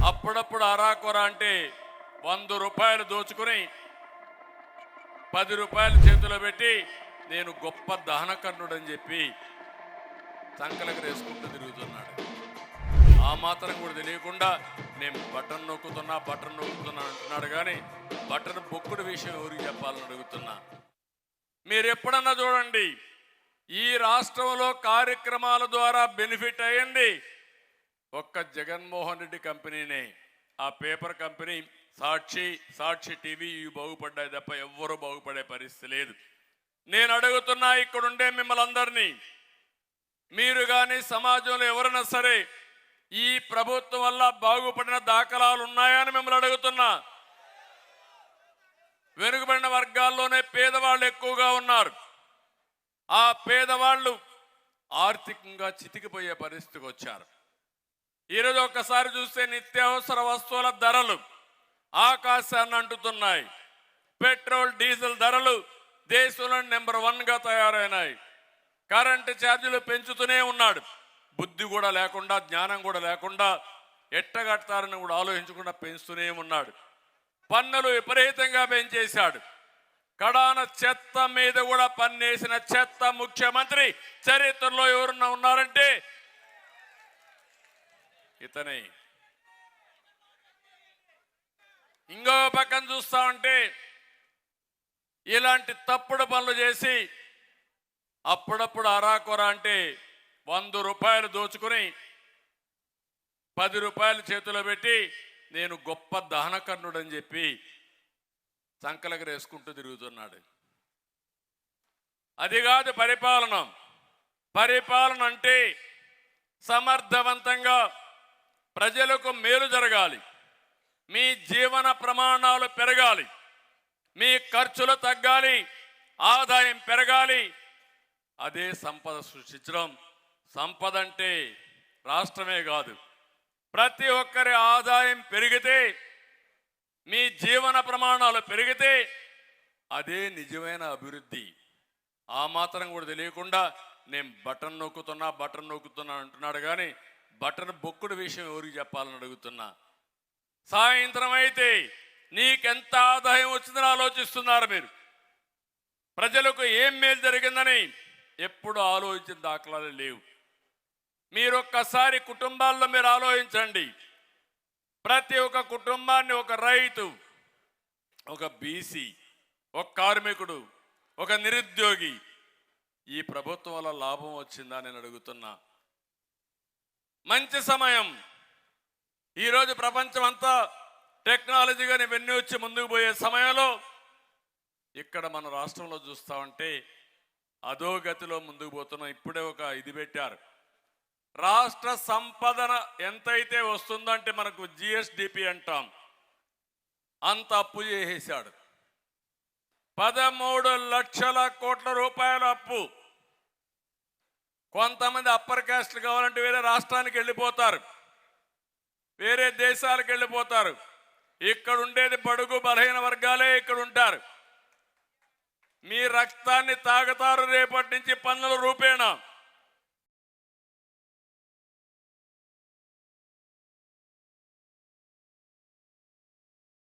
అప్పుడప్పుడు అరాకొర అంటే 100 రూపాయలు దోచుకుని 10 రూపాయలు చేతిలో పెట్టి నేను గొప్ప దహనకర్ణుడని చెప్పి సంకలకు వేసుకుంటూ తిరుగుతున్నాడు. ఆ మాత్రం కూడా తెలియకుండా నేను బటన్ నొక్కుతున్నా అంటున్నాడు. కానీ బటన్ బొక్కుడు విషయం ఎవరికి చెప్పాలని అడుగుతున్నా. మీరు ఎప్పుడన్నా చూడండి, ఈ రాష్ట్రంలో కార్యక్రమాల ద్వారా బెనిఫిట్ అయ్యింది ఒక్క జగన్మోహన్ రెడ్డి కంపెనీనే. ఆ పేపర్ కంపెనీ సాక్షి టీవీ ఇవి బాగుపడ్డాయి తప్ప ఎవ్వరూ బాగుపడే పరిస్థితి లేదు. నేను అడుగుతున్నా ఇక్కడుండే మిమ్మల్ని అందరినీ, మీరు కానీ సమాజంలో ఎవరైనా సరే ఈ ప్రభుత్వం వల్ల బాగుపడిన దాఖలాలు ఉన్నాయా అని మిమ్మల్ని అడుగుతున్నా. వెనుకబడిన వర్గాల్లోనే పేదవాళ్ళు ఎక్కువగా ఉన్నారు. ఆ పేదవాళ్ళు ఆర్థికంగా చితికిపోయే పరిస్థితికి వచ్చారు. ఈరోజు ఒక్కసారి చూస్తే నిత్యావసర వస్తువుల ధరలు ఆకాశాన్ని అంటుతున్నాయి. పెట్రోల్ డీజిల్ ధరలు దేశంలో నెంబర్ 1గా తయారైనాయి. కరెంటు ఛార్జీలు పెంచుతూనే ఉన్నాడు. బుద్ధి కూడా లేకుండా, జ్ఞానం కూడా లేకుండా, ఎట్టగడతారని కూడా ఆలోచించకుండా పెంచుతూనే ఉన్నాడు. పన్నులు విపరీతంగా పెంచేశాడు. కడాన చెత్త మీద కూడా పన్నేసిన చెత్త ముఖ్యమంత్రి చరిత్రలో ఎవరున్నా ఉన్నారంటే ఇతనే. ఇంకో పక్కన చూస్తా ఉంటే ఇలాంటి తప్పుడు పనులు చేసి అప్పుడప్పుడు అరాకొర అంటే 100 రూపాయలు దోచుకుని 10 రూపాయలు చేతిలో పెట్టి నేను గొప్ప దహనకర్ణుడని చెప్పి సంకలకు వేసుకుంటూ తిరుగుతున్నాడు. అది కాదు పరిపాలన. పరిపాలన అంటే సమర్థవంతంగా ప్రజలకు మేలు జరగాలి, మీ జీవన ప్రమాణాలు పెరగాలి, మీ ఖర్చులు తగ్గాలి, ఆదాయం పెరగాలి. అదే సంపద సృష్టించడం. సంపద అంటే రాష్ట్రమే కాదు, ప్రతి ఒక్కరి ఆదాయం పెరిగితే, మీ జీవన ప్రమాణాలు పెరిగితే అదే నిజమైన అభివృద్ధి. ఆ మాత్రం కూడా తెలియకుండా నేను బటన్ నొక్కుతున్నా అంటున్నాడు. కానీ బటన్ బొక్కుడు విషయం ఎవరికి చెప్పాలని అడుగుతున్నా. సాయంత్రం అయితే నీకెంత ఆదాయం వచ్చిందని ఆలోచిస్తున్నారు మీరు. ప్రజలకు ఏం మేలు జరిగిందని ఎప్పుడు ఆలోచించిన దాఖలాలు లేవు. మీరు ఒక్కసారి కుటుంబాల్లో మీరు ఆలోచించండి. ప్రతి ఒక్క కుటుంబాన్ని ఒక రైతు, ఒక బీసీ, ఒక కార్మికుడు, ఒక నిరుద్యోగి ఈ ప్రభుత్వం వల్ల లాభం వచ్చిందా నేను అడుగుతున్నా. మంచి సమయం. ఈరోజు ప్రపంచం అంతా టెక్నాలజీగాని వెన్ను వచ్చి ముందుకు పోయే సమయంలో ఇక్కడ మన రాష్ట్రంలో చూస్తా ఉంటే అధోగతిలో ముందుకు పోతున్నాం. ఇప్పుడే ఒక ఇది పెట్టారు, రాష్ట్ర సంపదన ఎంతైతే వస్తుందంటే మనకు జిఎస్డిపి అంటాం, అంత అప్పు చేసేశాడు. 13 లక్షల కోట్ల రూపాయల అప్పు. కొంతమంది అప్పర్ కాస్ట్లు కావాలంటే వేరే రాష్ట్రానికి వెళ్ళిపోతారు, వేరే దేశాలకు వెళ్ళిపోతారు. ఇక్కడ ఉండేది బడుగు బలహీన వర్గాలే ఇక్కడ ఉంటారు. మీ రక్తాన్ని తాగుతారు రేపటి నుంచి పన్నుల రూపేణా.